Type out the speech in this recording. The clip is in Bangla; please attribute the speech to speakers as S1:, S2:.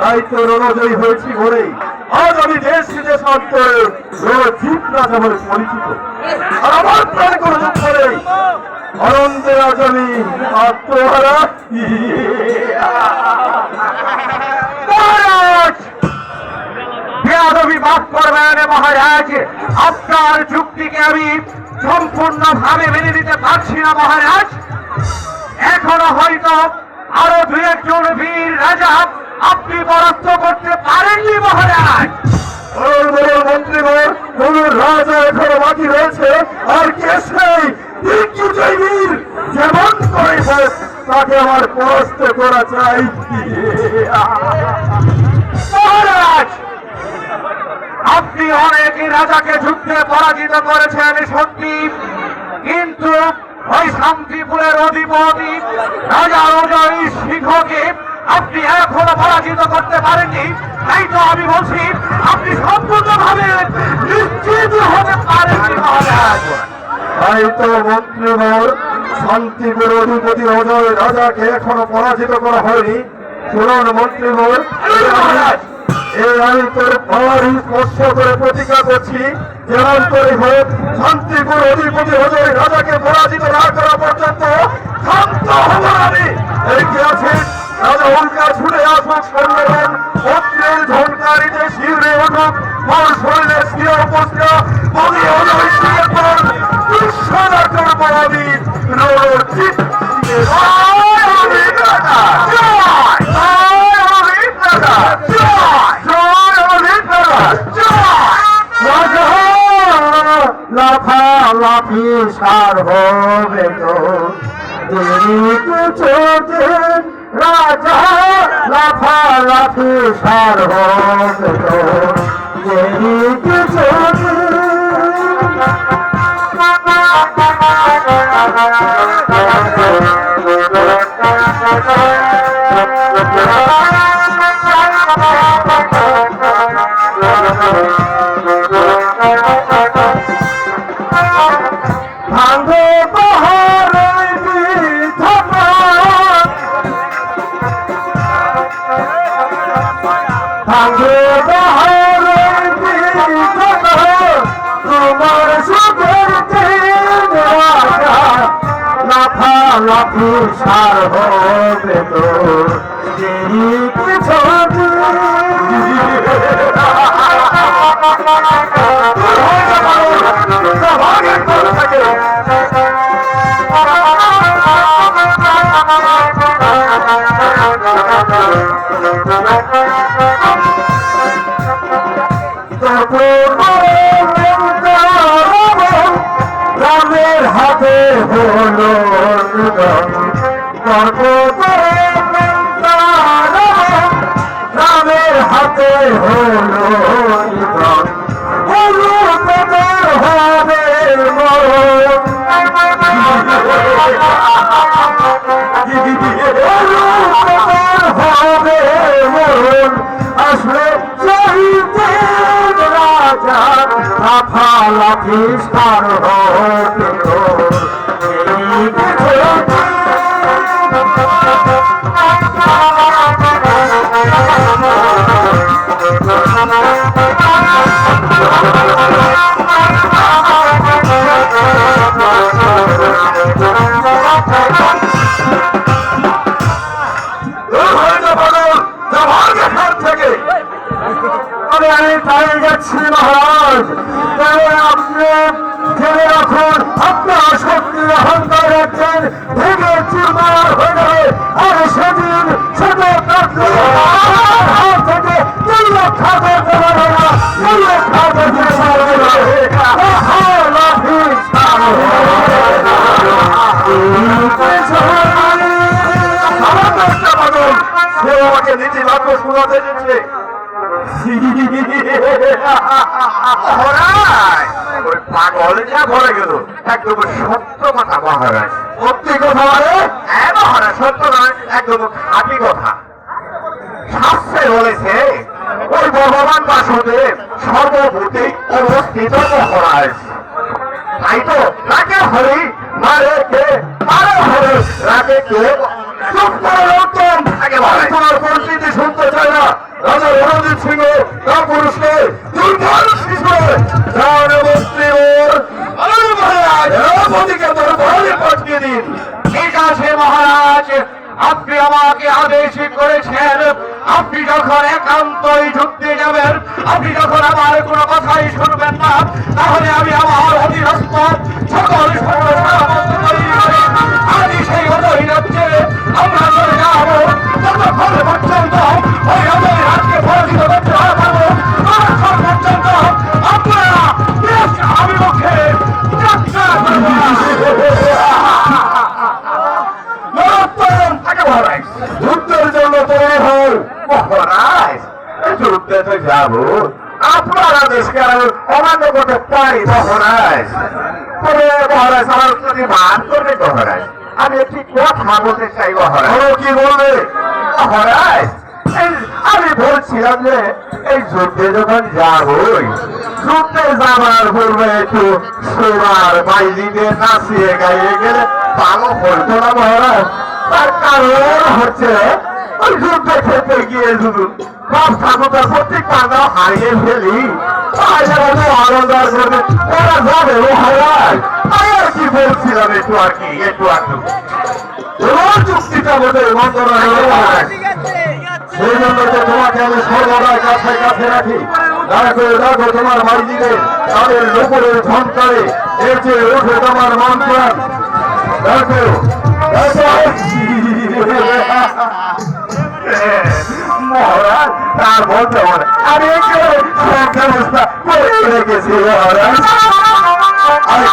S1: তাই তো রণজয়ী হয়েছি বলেই আজ আমি দেশ দেশান্তরে রণজিৎ রাজা বলে পরিচিত। আর আমার প্রাণ কোনো দুঃখ নেই, আনন্দে আজ আমি আত্মহারা।
S2: বেয়াদবি মাফ করবেন মহারাজ, আপনার যুক্তিকে আমি সম্পূর্ণভাবে মেনে নিতে পারছি না মহারাজ। এখনো হয়তো আরো দু একজন বীর রাজা আপনি পরাস্ত করতে পারেননি মহারাজ।
S1: মন্ত্রীগণ, কোন রাজা এখনো বাকি রয়েছে, আর কে সেই দিগ্বিজয় বীর? যেমন করে হোক তাকে আমার পরাস্ত করা চাই।
S2: মহারাজ, আপনি অনেক রাজাকে যুদ্ধে পরাজিত করেছেন সত্যি, কিন্তু ওই শান্তিপুরের অধিপতি রাজা অজয় সিংহকে আপনি এখনো পরাজিত করতে পারেননি। তাই তো আমি বলছি আপনি সম্পূর্ণভাবে নিশ্চিত হতে পারেননি মহারাজ।
S1: তাই তো মন্ত্রীগণ, শান্তিপুর অধিপতি অজয় রাজাকে এখনো পরাজিত করা হয়নি। শুনুন মন্ত্রীগণ, এই আমি তোর পাওয়ারই স্পর্শ করে প্রতিজ্ঞা করছি, যেমন করে হোক শান্তিপুর অধিপতি অজয় রাজাকে পরাজিত না করা পর্যন্ত শান্ত হব আমি। এই কি আছে, রাজা উল্কা ছুটে আসুক, সৈন্যগণ পত্রের ঝনকারিতে শিউরে উঠুক, মোর শরীরে শির উপস্থিত বলি অজয় সিংহের পর দুঃসনা করবো আমি রণজিৎ সিংহের। লাফালাফি সার হবে তো চোখে রাজা, লাফালাফি সার হবে তো চোখে। লাফালাফি সার হবে তো রামের হাতে হলো রামের হাতে হলো হবে হবে মরণ আসলে রাজা লাফালাফি সার হবে। আমি তাই যাচ্ছি মহারাজ, আপনি জেনে রাখুন আপনার শক্তি অহংকার একদিন ভেঙে চুরমার হয়ে যাবে, আর সেদিন ছোট থেকে 2 লক্ষ করতে পারবে না, 2 লক্ষ করতে পারবে না। সে আমাকে নীতি বাক্য শোনাতে দিচ্ছে। পাগল যা ভরে গেল, একদম সত্য কথা মহারাজ। সত্যি কথা মানে? হ্যাঁ মহারাজ, সত্য নয়, একদম খাঁটি কথা। শাস্ত্রে বলেছে ওই ভগবান বাসুদেব সর্বভূতে অবস্থিত মহারাজ। তাই তো তাকে হরি মারে কে মারে হরি রাখে কে চুপ করে লোকজন একেবারে তোমার পরিস্থিতি শুনতে চায় না। রাজা রণজিৎ সিংহ কাপুরুষকে দুর্বল শিশু মন্ত্রী ওর সেনাপতিকে দরবারে পাঠিয়ে দিন।
S2: ঠিক আছে মহারাজ, আপনি আমাকে আদেশ করেছেন, আপনি যখন একান্তই যুদ্ধে যাবেন, আপনি যখন আমার কোনো কথাই শুনবেন না, তাহলে আমি আমার অধীনস্থ সকল আমি সেই অজয় রাজ্যে আমরা চলে যাবো, ততক্ষণ পর্যন্ত ওই অজয় রাজ্যে পরাজিত করতে পারবো, ততক্ষণ পর্যন্ত আপনারা দেশ আবিমুখে যাত্রা করবেন।
S1: যুদ্ধের জন্য তৈরি হও মহারাজ। যুদ্ধে তো যাবো, আপনারা দেশকে আর অমান্য করতে পারি মহারাজ। তবে মহারাজ আমার প্রতি মান করবে মহারাজ, আমি একটি কথা বলতে চাই মহারাজ। কি বলবে মহারাজ? আমি বলছিলাম যে এই যুদ্ধে যখন যাবই, যুদ্ধে যাবার পূর্বে একটু সোনার বাইলিতে নাচিয়ে গাইয়ে গেলে ভালো হইতো না মহারাজ? তার কারণ হচ্ছে ওই যুদ্ধে খেতে গিয়ে শুধু সব ঠাকুরটার প্রত্যেক পান্ডাও হারিয়ে ফেলি, তাহলে আনন্দ করবে ওরা যাবে মহারাজ। আমি আর কি বলছিলাম একটু আর কি একটু যুক্তিটা বোধ মন্ত্রণা হলো মহারাজ। সেই জন্য তো তোমাকে আমি সর্বদাই কাছে কাছে রাখি। দেখো দেখো তোমার মাইজিদের তাদের লোকের ঝঙ্কারে এর চেয়ে ওঠে তোমার মন্ত্রণ। দেখো মহারাজ, তার বলতে হবে আমি ব্যবস্থা করে রেখেছি মহারাজ। আমি